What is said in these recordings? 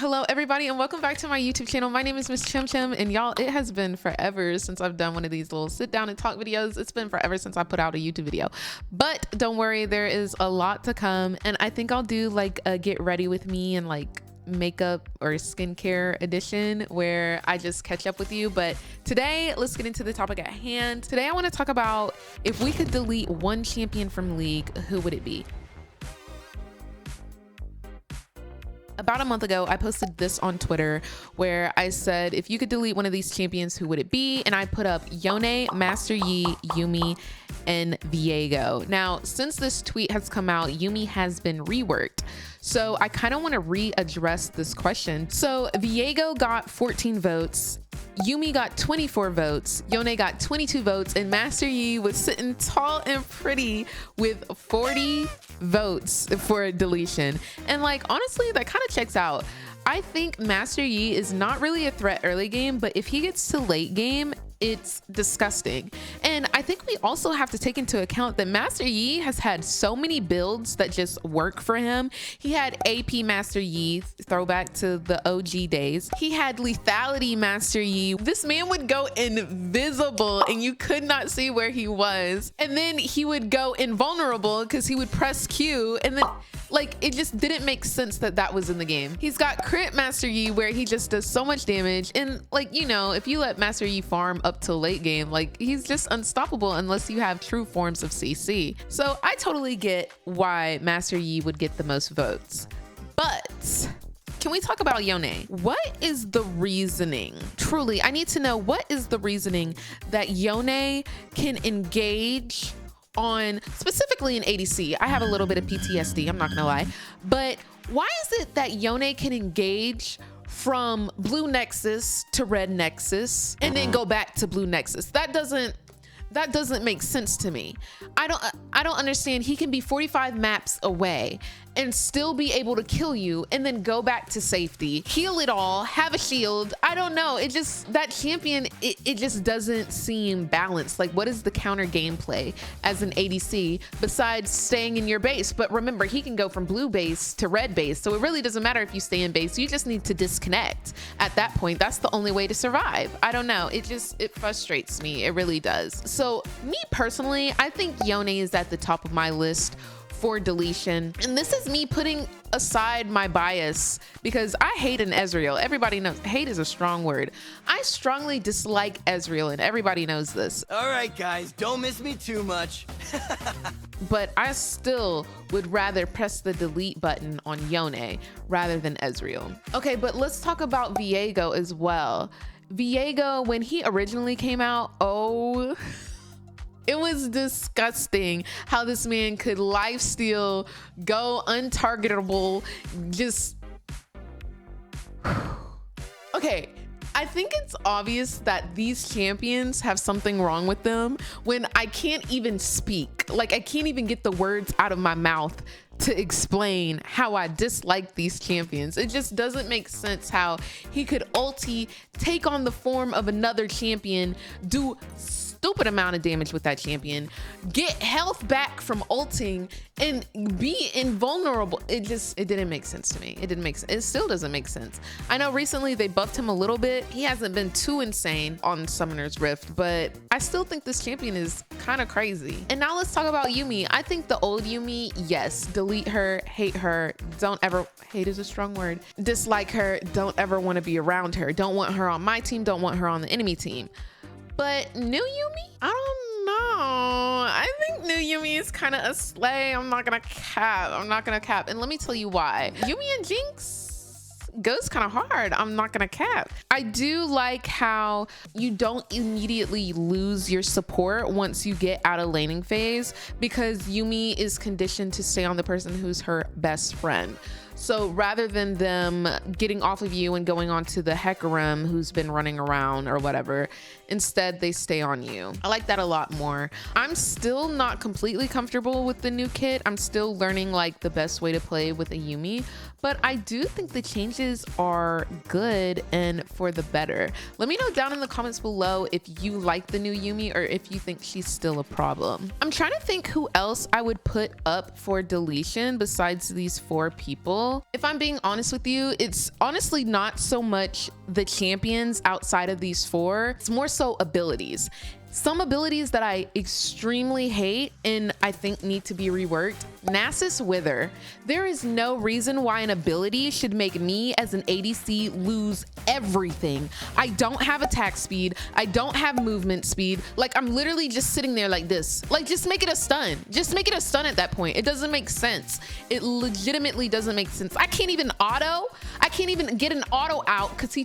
Hello everybody and welcome back to my YouTube channel. My name is Miss Chim Chim, and y'all, it has been forever since I've done one of these little sit down and talk videos. It's been forever since I put out a YouTube video, but don't worry, there is a lot to come, and I think I'll do like a get ready with me and like makeup or skincare edition where I just catch up with you. But today, let's get into the topic at hand. Today I want to talk about if we could delete one champion from League, who would it be? About a month ago, I posted this on Twitter where I said, if you could delete one of these champions, who would it be? And I put up Yone, Master Yi, Yuumi, and Viego. Now, since this tweet has come out, Yuumi has been reworked. So I kind of want to readdress this question. So Viego got 14 votes. Yuumi got 24 votes, Yone got 22 votes, and Master Yi was sitting tall and pretty with 40 votes for deletion. And like, honestly, that kind of checks out. I think Master Yi is not really a threat early game, but if he gets to late game, it's disgusting. And I think we also have to take into account that Master Yi has had so many builds that just work for him. He had AP Master Yi, throwback to the OG days. He had lethality Master Yi. This man would go invisible and you could not see where he was. And then he would go invulnerable because he would press Q, and then like it just didn't make sense that that was in the game. He's got crit Master Yi where he just does so much damage, and like, you know, if you let Master Yi farm up to late game, like he's just unstoppable unless you have true forms of CC. So I totally get why Master Yi would get the most votes. But can we talk about Yone? What is the reasoning? Truly, I need to know, what is the reasoning that Yone can engage on, specifically in ADC? I have a little bit of PTSD, I'm not gonna lie, but why is it that Yone can engage from blue Nexus to red Nexus and then go back to blue Nexus? That doesn't make sense to me. I don't understand. He can be 45 maps away and still be able to kill you and then go back to safety, heal it all, have a shield. I don't know. It just, that champion, it just doesn't seem balanced. Like, what is the counter gameplay as an ADC besides staying in your base? But remember, he can go from blue base to red base. So it really doesn't matter if you stay in base. You just need to disconnect at that point. That's the only way to survive. I don't know. It frustrates me. It really does. So me personally, I think Yone is at the top of my list for deletion. And this is me putting aside my bias because I hate an Ezreal. Everybody knows hate is a strong word. I strongly dislike Ezreal, and everybody knows this. All right, guys, don't miss me too much. But I still would rather press the delete button on Yone rather than Ezreal. Okay, but let's talk about Viego as well. Viego, when he originally came out, oh, it was disgusting how this man could lifesteal, go untargetable, just... Okay, I think it's obvious that these champions have something wrong with them when I can't even speak. Like, I can't even get the words out of my mouth to explain how I dislike these champions. It just doesn't make sense how he could ulti, take on the form of another champion, do stupid amount of damage with that champion, get health back from ulting, and be invulnerable. It didn't make sense to me. It didn't make sense. It still doesn't make sense. I know recently they buffed him a little bit. He hasn't been too insane on Summoner's Rift, but I still think this champion is kind of crazy. And now let's talk about Yuumi. I think the old Yuumi, yes, delete her, hate her, don't ever, hate is a strong word, dislike her, don't ever want to be around her, don't want her on my team, don't want her on the enemy team. But new Yuumi, I don't know. I think new Yuumi is kind of a slay. I'm not gonna cap. And let me tell you why. Yuumi and Jinx goes kind of hard. I'm not gonna cap. I do like how you don't immediately lose your support once you get out of laning phase, because Yuumi is conditioned to stay on the person who's her best friend. So rather than them getting off of you and going on to the Hecarim who's been running around or whatever, instead they stay on you. I like that a lot more. I'm still not completely comfortable with the new kit. I'm still learning like the best way to play with a Yuumi, but I do think the changes are good and for the better. Let me know down in the comments below if you like the new Yuumi or if you think she's still a problem. I'm trying to think who else I would put up for deletion besides these 4 people. If I'm being honest with you, it's honestly not so much the champions outside of these 4. It's more so abilities. Some abilities that I extremely hate and I think need to be reworked. Nasus Wither. There is no reason why an ability should make me as an ADC lose everything. I don't have attack speed. I don't have movement speed. Like, I'm literally just sitting there like this. Like, just make it a stun. Just make it a stun at that point. It doesn't make sense. It legitimately doesn't make sense. I can't even auto. I can't even get an auto out because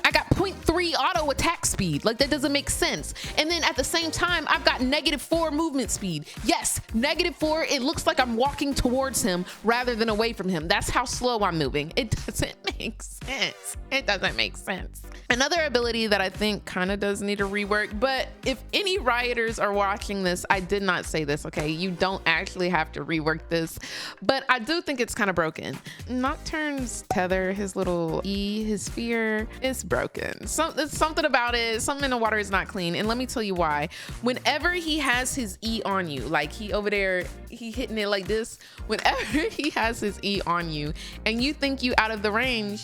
I got 0.3 auto attack speed. Like, that doesn't make sense. And then at the same time, I've got -4 movement speed. Yes, -4. It looks like I'm walking towards him rather than away from him. That's how slow I'm moving. It doesn't make sense. It doesn't make sense. Another ability that I think kind of does need a rework, but if any rioters are watching this, I did not say this, okay? You don't actually have to rework this, but I do think it's kind of broken. Nocturne's tether, his little E, his spear, is broken. Something about it, something in the water is not clean, and let me tell you why. Whenever he has his E on you, like he over there, he hitting it like this, whenever he has his E on you and you think you out of the range,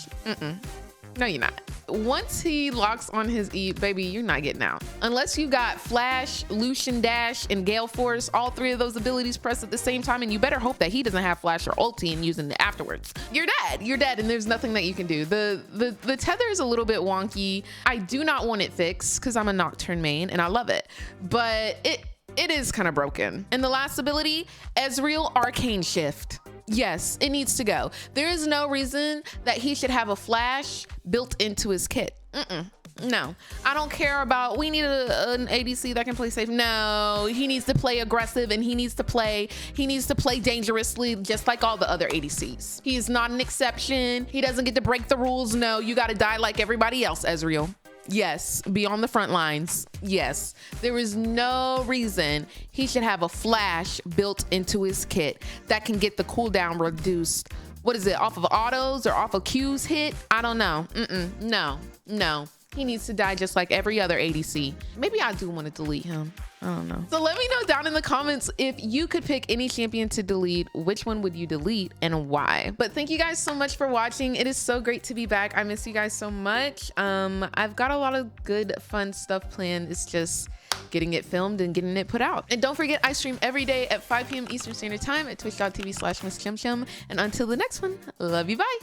no, you're not. Once he locks on his E, baby, you're not getting out. Unless you got Flash, Lucian Dash, and Gale Force, all 3 of those abilities pressed at the same time, and you better hope that he doesn't have Flash or ulti and using it afterwards. You're dead. You're dead, and there's nothing that you can do. The tether is a little bit wonky. I do not want it fixed because I'm a Nocturne main, and I love it. But it is kind of broken. And the last ability, Ezreal Arcane Shift. Yes, it needs to go. There is no reason that he should have a flash built into his kit. No, I don't care about, we need an ADC that can play safe. No, he needs to play aggressive and he needs to play dangerously just like all the other ADCs. He is not an exception. He doesn't get to break the rules. No, you got to die like everybody else, Ezreal. Yes, be on the front lines. Yes, there is no reason he should have a flash built into his kit that can get the cooldown reduced. What is it, off of autos or off of Q's hit? I don't know. No. He needs to die just like every other ADC. Maybe I do want to delete him. I don't know. So let me know down in the comments if you could pick any champion to delete, which one would you delete and why? But thank you guys so much for watching. It is so great to be back. I miss you guys so much. I've got a lot of good, fun stuff planned. It's just getting it filmed and getting it put out. And don't forget, I stream every day at 5 p.m. Eastern Standard Time at twitch.tv/misschumchum. And until the next one, love you, bye.